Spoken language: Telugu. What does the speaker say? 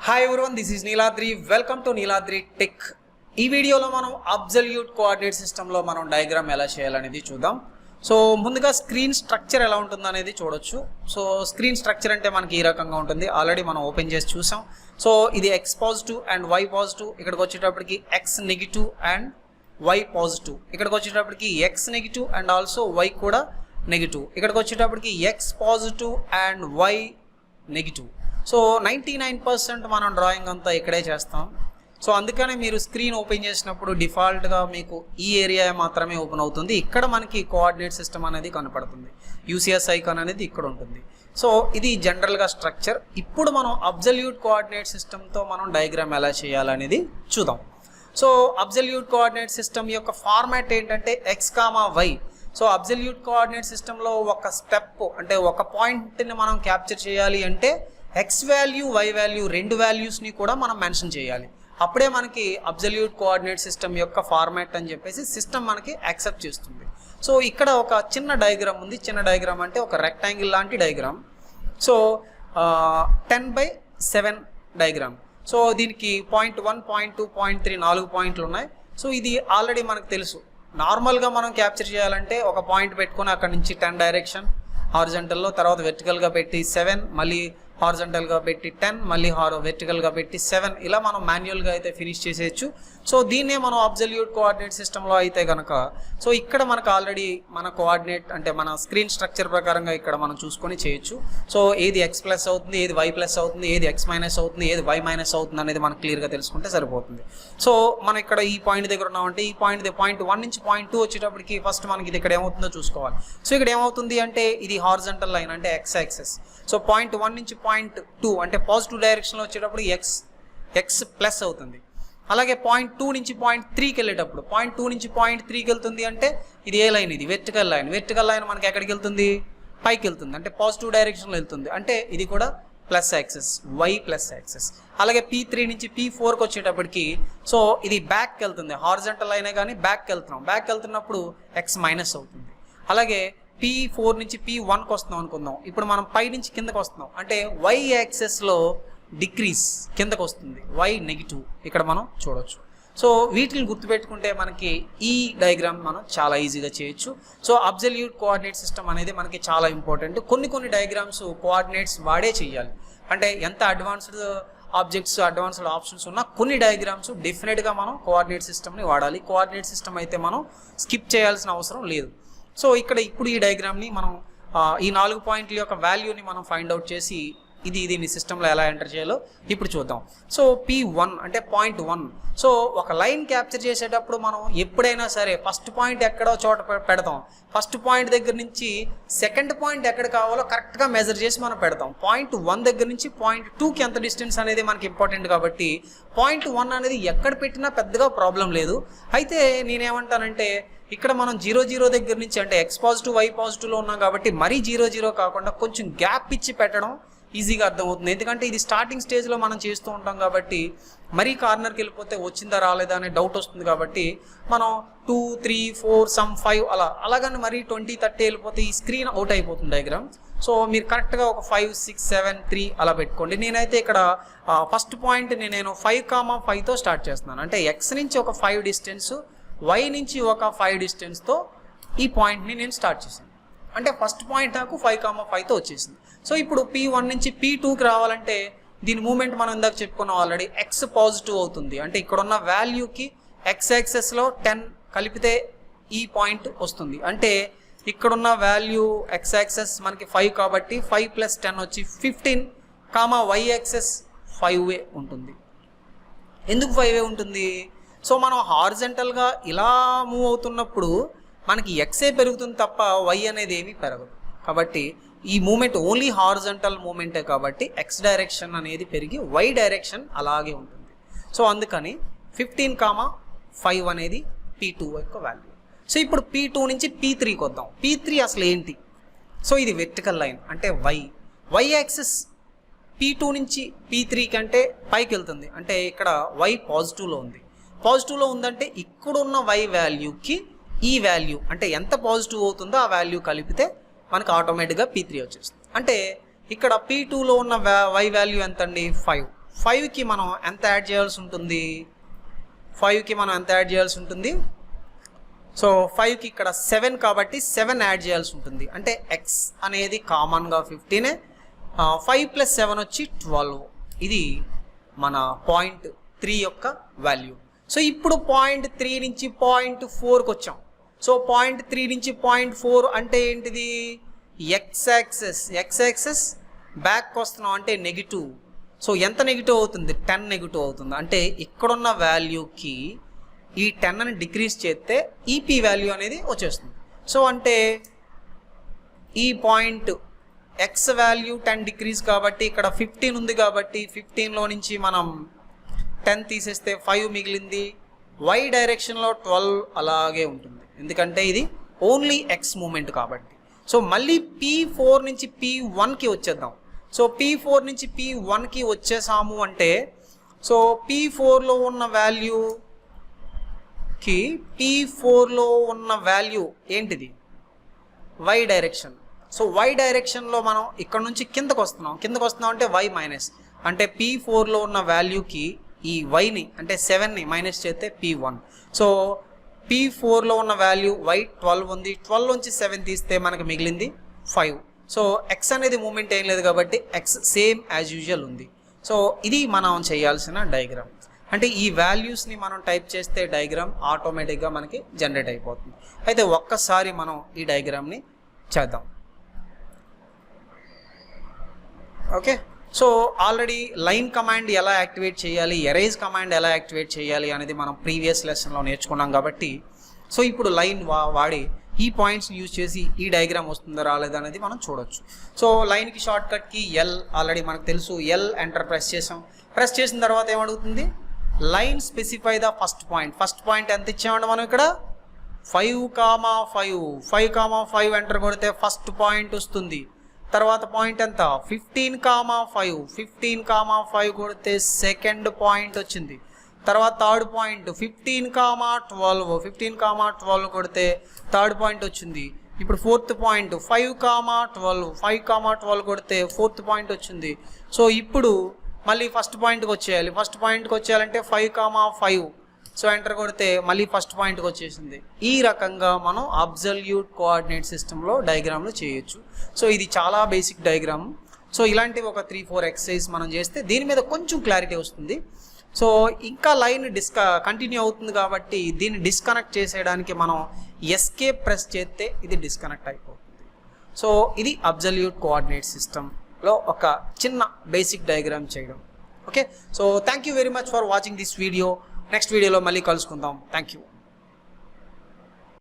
Hi everyone, this is Neeladri. Welcome to Neeladri Tech. ఈ వీడియోలో మనం అబ్సల్యూట్ కోఆర్డినేట్ సిస్టంలో మనం డయాగ్రామ్ ఎలా చేయాలనేది చూద్దాం. సో ముందుగా స్క్రీన్ స్ట్రక్చర్ ఎలా ఉంటుందో అనేది చూడొచ్చు. సో స్క్రీన్ స్ట్రక్చర్ అంటే మనకి ఈ రకంగా ఉంటుంది. ఆల్రెడీ మనం ఓపెన్ చేసి చూసాం. సో ఇది x positive and y positive, ఇక్కడికి వచ్చేటప్పటికి x negative and y positive, ఇక్కడికి వచ్చేటప్పటికి x negative and also y కూడా నెగిటివ్, ఇక్కడికి వచ్చేటప్పటికి x positive and y negative. So 99% మనం డ్రాయింగ్ అంతా ఇక్కడే చేస్తాం. సో అందుకనే మీరు స్క్రీన్ ఓపెన్ చేసినప్పుడు డిఫాల్ట్గా మీకు ఈ ఏరియా మాత్రమే ఓపెన్ అవుతుంది. ఇక్కడ మనకి కోఆర్డినేట్ సిస్టమ్ అనేది కనపడుతుంది. యూసిఎస్ ఐకాన్ అనేది ఇక్కడ ఉంటుంది. సో ఇది జనరల్గా స్ట్రక్చర్. ఇప్పుడు మనం అబ్సల్యూట్ కోఆర్డినేట్ సిస్టమ్తో మనం డయాగ్రామ్ ఎలా చేయాలనేది చూద్దాం. సో అబ్సల్యూట్ కోఆర్డినేట్ సిస్టమ్ యొక్క ఫార్మాట్ ఏంటంటే x, y. So absolute coordinate సిస్టంలో ఒక స్టెప్ అంటే ఒక పాయింట్ని మనం క్యాప్చర్ చేయాలి అంటే x వాల్యూ y వాల్యూ రెండు వాల్యూస్ని కూడా మనం మెన్షన్ చేయాలి. అప్పుడే మనకి అబ్సల్యూట్ కోఆర్డినేట్ సిస్టమ్ యొక్క ఫార్మాట్ అని చెప్పేసి సిస్టమ్ మనకి యాక్సెప్ట్ చేస్తుంది. సో ఇక్కడ ఒక చిన్న డయాగ్రామ్ ఉంది. చిన్న డయాగ్రామ్ అంటే ఒక రెక్టాంగిల్ లాంటి డయాగ్రామ్. So 10/7 diagram. సో దీనికి పాయింట్ 1, పాయింట్ 2, పాయింట్ 3 4 పాయింట్లు ఉన్నాయి. సో ఇది ఆల్రెడీ మనకు తెలుసు. నార్మల్గా మనం క్యాప్చర్ చేయాలంటే ఒక పాయింట్ పెట్టుకొని అక్కడ నుంచి 10 డైరెక్షన్ హారిజంటల్లో, తర్వాత వెర్టికల్గా పెట్టి 7, మళ్ళీ హారిజంటల్గా పెట్టి 10, మళ్ళీ వెర్టికల్గా పెట్టి 7, ఇలా మనం మాన్యువల్గా అయితే ఫినిష్ చేసేయచ్చు. సో దీన్నే మనం అబ్సల్యూట్ కోఆర్డినేట్ సిస్టంలో అయితే కనుక సో ఇక్కడ మనకు ఆల్రెడీ మన కోఆర్డినేట్ అంటే మన స్క్రీన్ స్ట్రక్చర్ ప్రకారంగా ఇక్కడ మనం చూసుకొని చేయొచ్చు. సో ఏది x ప్లస్ అవుతుంది, ఏది y ప్లస్ అవుతుంది, ఏది x మైనస్ అవుతుంది, ఏది y మైనస్ అవుతుంది అనేది మనకు క్లియర్గా తెలుసుకుంటే సరిపోతుంది. సో మనం ఇక్కడ ఈ పాయింట్ దగ్గర ఉన్నామంటే ఈ పాయింట్ 1 నుంచి పాయింట్ 2 వచ్చేటప్పటికి ఫస్ట్ మనకి ఇది ఇక్కడ ఏమవుతుందో చూసుకోవాలి. సో ఇక్కడ ఏమవుతుంది అంటే ఇది హారిజంటల్ లైన్ అంటే x యాక్సిస్. సో పాయింట్ 1 నుంచి పాయింట్ 2 అంటే పాజిటివ్ డైరెక్షన్లో వచ్చేటప్పుడు x ప్లస్ అవుతుంది. అలాగే పాయింట్ 2 నుంచి పాయింట్ 3కి వెళ్ళేటప్పుడు పాయింట్ 2 నుంచి పాయింట్ 3కి వెళ్తుంది అంటే ఇది ఏ లైన్, ఇది వెర్టికల్ లైన్. వెర్టికల్ లైన్ మనకి ఎక్కడికి వెళ్తుంది, పైకి వెళ్తుంది, అంటే పాజిటివ్ డైరెక్షన్లో వెళ్తుంది, అంటే ఇది కూడా plus access, y plus access. అలాగే P3 నుంచి P4కి వచ్చేటప్పటికి సో ఇది బ్యాక్కి వెళ్తుంది. హారిజంటల్ లైనే కానీ బ్యాక్కి వెళ్తున్నాం. బ్యాక్కి వెళ్తున్నప్పుడు x మైనస్ అవుతుంది. అలాగే P4 నుంచి P1కి వస్తున్నాం అనుకుందాం. ఇప్పుడు మనం పై నుంచి కిందకు వస్తున్నాం అంటే y యాక్సెస్లో డిక్రీస్ కిందకు వస్తుంది, y నెగిటివ్ ఇక్కడ మనం చూడవచ్చు. సో వీటిని గుర్తుపెట్టుకుంటే మనకి ఈ డయాగ్రామ్ మనం చాలా ఈజీగా చేయొచ్చు. సో అబ్సల్యూట్ కోఆర్డినేట్ సిస్టమ్ అనేది మనకి చాలా ఇంపార్టెంట్. కొన్ని డయాగ్రామ్స్ కోఆర్డినేట్స్ వాడే చేయాలి. అంటే ఎంత అడ్వాన్స్డ్ ఆబ్జెక్ట్స్, అడ్వాన్స్డ్ ఆప్షన్స్ ఉన్నా కొన్ని డయాగ్రామ్స్ డెఫినెట్గా మనం కోఆర్డినేట్ సిస్టమ్ని వాడాలి. కోఆర్డినేట్ సిస్టమ్ అయితే మనం స్కిప్ చేయాల్సిన అవసరం లేదు. సో ఇప్పుడు ఈ డయాగ్రామ్ని మనం ఈ 4 పాయింట్ల యొక్క వాల్యూని మనం ఫైండ్ అవుట్ చేసి దీన్ని సిస్టంలో ఎలా ఎంటర్ చేయాలో ఇప్పుడు చూద్దాం. సో P1 అంటే పాయింట్ 1. సో ఒక లైన్ క్యాప్చర్ చేసేటప్పుడు మనం ఎప్పుడైనా సరే ఫస్ట్ పాయింట్ ఎక్కడో చోట పెడతాం. ఫస్ట్ పాయింట్ దగ్గర నుంచి సెకండ్ పాయింట్ ఎక్కడ కావాలో కరెక్ట్గా మెజర్ చేసి మనం పెడతాం. పాయింట్ 1 దగ్గర నుంచి పాయింట్ 2కి ఎంత డిస్టెన్స్ అనేది మనకి ఇంపార్టెంట్ కాబట్టి పాయింట్ 1 అనేది ఎక్కడ పెట్టినా పెద్దగా ప్రాబ్లం లేదు. అయితే నేనేమంటానంటే ఇక్కడ మనం 0 దగ్గర నుంచి అంటే x పాజిటివ్ y పాజిటివ్లో ఉన్నాం కాబట్టి మరీ 0 కాకుండా కొంచెం గ్యాప్ ఇచ్చి పెట్టడం ఈజీగా అర్థమవుతుంది. ఎందుకంటే ఇది స్టార్టింగ్ స్టేజ్లో మనం చేస్తూ ఉంటాం కాబట్టి మరీ కార్నర్కి వెళ్ళిపోతే వచ్చిందా రాలేదా అనే డౌట్ వస్తుంది. కాబట్టి మనం 2, 3, 4 సమ్ 5 అలాగని మరీ 20, 30 వెళ్ళిపోతే ఈ స్క్రీన్ అవుట్ అయిపోతుంది డయాగ్రామ్. సో మీరు కరెక్ట్గా ఒక 5, 6, 7, 3 అలా పెట్టుకోండి. నేనైతే ఇక్కడ ఫస్ట్ పాయింట్ని నేను 5,5తో స్టార్ట్ చేస్తున్నాను. అంటే x నుంచి ఒక 5 డిస్టెన్స్, y నుంచి ఒక 5 డిస్టెన్స్తో ఈ పాయింట్ని నేను స్టార్ట్ చేశాను. అంటే ఫస్ట్ పాయింట్ నాకు 5,5తో వచ్చేసింది. సో ఇప్పుడు P1 నుంచి P2కి రావాలంటే దీని మూమెంట్ మనం ఇందాక చెప్పుకున్నాం ఆల్రెడీ, x పాజిటివ్ అవుతుంది. అంటే ఇక్కడున్న వాల్యూకి x యాక్సెస్లో 10 కలిపితే ఈ పాయింట్ వస్తుంది. అంటే ఇక్కడున్న వాల్యూ x యాక్సెస్ మనకి 5 కాబట్టి 5 + 10 వచ్చి 15, y యాక్సెస్ 5a ఉంటుంది. ఎందుకు 5a ఉంటుంది? సో మనం హారిజంటల్గా ఇలా మూవ్ అవుతున్నప్పుడు మనకి ఎక్సే పెరుగుతుంది తప్ప y అనేది ఏమీ పెరగదు. కాబట్టి ఈ మూమెంట్ ఓన్లీ హారిజంటల్ మూమెంటే కాబట్టి x డైరెక్షన్ అనేది పెరిగి y డైరెక్షన్ అలాగే ఉంటుంది. సో అందుకని 15,5 అనేది P2 యొక్క వాల్యూ. సో ఇప్పుడు P2 నుంచి P3కి వద్దాం. P3 అసలు ఏంటి? సో ఇది వెర్టికల్ లైన్ అంటే y యాక్సిస్ P2 నుంచి P3 కంటే పైకి వెళ్తుంది. అంటే ఇక్కడ y పాజిటివ్లో ఉంది. పాజిటివ్లో ఉందంటే ఇక్కడున్న y వాల్యూకి ఈ వాల్యూ అంటే ఎంత పాజిటివ్ అవుతుందో ఆ వాల్యూ కలిపితే మనకు ఆటోమేటిక్గా P3 వచ్చేస్తుంది. అంటే ఇక్కడ P2లో ఉన్న y వాల్యూ ఎంత అండి, 5. 5కి మనం ఎంత యాడ్ చేయాల్సి ఉంటుంది? 5కి మనం ఎంత యాడ్ చేయాల్సి ఉంటుంది? సో 5కి ఇక్కడ 7 కాబట్టి 7 యాడ్ చేయాల్సి ఉంటుంది. అంటే ఎక్స్ అనేది కామన్గా 15, 5 + 7 వచ్చి 12. ఇది మన పాయింట్ 3 యొక్క వాల్యూ. సో ఇప్పుడు పాయింట్ 3 నుంచి పాయింట్ 4కి వచ్చాం. సో పాయింట్ 3 నుంచి పాయింట్ 4 అంటే ఏంటిది? ఎక్స్ యాక్సెస్ బ్యాక్ వస్తున్నాం అంటే నెగిటివ్. సో ఎంత నెగిటివ్ అవుతుంది? 10 నెగిటివ్ అవుతుంది. అంటే ఇక్కడున్న వాల్యూకి ఈ 10 అని డిక్రీజ్ చేస్తే ఈపీ వాల్యూ అనేది వచ్చేస్తుంది. సో అంటే ఈ పాయింట్ ఎక్స్ వాల్యూ 10 డిక్రీజ్ కాబట్టి ఇక్కడ 15 ఉంది కాబట్టి 15లో నుంచి మనం 10 తీసేస్తే 5 మిగిలింది. వై డైరెక్షన్లో 12 అలాగే ఉంటుంది, ఎందుకంటే ఇది ఓన్లీ ఎక్స్ మూమెంట్ కాబట్టి. సో మళ్ళీ P4 నుంచి P1కి వచ్చేద్దాం. సో P4 నుంచి P1కి వచ్చేసాము అంటే సో P4లో ఉన్న వాల్యూ ఏంటిది? Why direction. సో వై డైరెక్షన్లో మనం ఇక్కడ నుంచి కిందకు వస్తున్నాం అంటే వై మైనస్, అంటే P4లో ఉన్న వాల్యూకి ఈ వైని అంటే 7ని మైనస్ చేస్తే P1. సో P4లో ఉన్న వాల్యూ వై 12 ఉంది, 12 నుంచి 7 తీస్తే మనకు మిగిలింది 5. సో ఎక్స్ అనేది మూమెంట్ ఏం లేదు కాబట్టి ఎక్స్ సేమ్ యాజ్ యూజువల్ ఉంది. సో ఇది మనం చేయాల్సిన డయాగ్రామ్. అంటే ఈ వాల్యూస్ని మనం టైప్ చేస్తే డయాగ్రామ్ ఆటోమేటిక్గా మనకి జనరేట్ అయిపోతుంది. అయితే ఒక్కసారి మనం ఈ డయాగ్రామ్ని చేద్దాం. Okay, so already line command ఎలా యాక్టివేట్ చేయాలి, ఎరేజ్ కమాండ్ ఎలా యాక్టివేట్ చేయాలి అనేది మనం ప్రీవియస్ లెసన్లో నేర్చుకున్నాం కాబట్టి సో ఇప్పుడు లైన్ వాడి ఈ పాయింట్స్ యూజ్ చేసి ఈ డయాగ్రామ్ వస్తుందా రాలేదా అనేది మనం చూడొచ్చు. సో లైన్కి షార్ట్ కట్కి ఎల్ ఆల్రెడీ మనకు తెలుసు. ఎల్ ఎంటర్ ప్రెస్ చేసిన తర్వాత ఏమడుగుతుంది? Line specify the first point ఎంత ఇచ్చామంటే మనం ఇక్కడ 5,5 ఎంటర్ కొడితే ఫస్ట్ పాయింట్ వస్తుంది. తర్వాత పాయింట్ ఎంత? 15,5 కొడితే సెకండ్ పాయింట్ వచ్చింది. తర్వాత థర్డ్ పాయింట్ 15,12 కొడితే థర్డ్ పాయింట్ వచ్చింది. ఇప్పుడు ఫోర్త్ పాయింట్ 5,12 కొడితే ఫోర్త్ పాయింట్ వచ్చింది. సో ఇప్పుడు మళ్ళీ ఫస్ట్ పాయింట్కి వచ్చేయాలంటే 5,5 సో ఎంటర్ కొడితే మళ్ళీ ఫస్ట్ పాయింట్కి వచ్చేసింది. ఈ రకంగా మనం అబ్సల్యూట్ కోఆర్డినేట్ సిస్టంలో డయాగ్రామ్లు చేయొచ్చు. సో ఇది చాలా బేసిక్ డయాగ్రామ్. సో ఇలాంటివి ఒక 3-4 ఎక్సర్సైజ్ మనం చేస్తే దీని మీద కొంచెం క్లారిటీ వస్తుంది. సో ఇంకా లైన్ కంటిన్యూ అవుతుంది కాబట్టి దీన్ని డిస్కనెక్ట్ చేసేయడానికి మనం ఎస్కేప్ ప్రెస్ చేస్తే ఇది డిస్కనెక్ట్ అయిపోతుంది. సో ఇది అబ్సల్యూట్ కోఆర్డినేట్ సిస్టంలో ఒక చిన్న బేసిక్ డయాగ్రామ్ చేయడం. Okay, so thank you very much for watching this video. Next వీడియోలో మళ్ళీ కలుసుకుందాం. Thank you.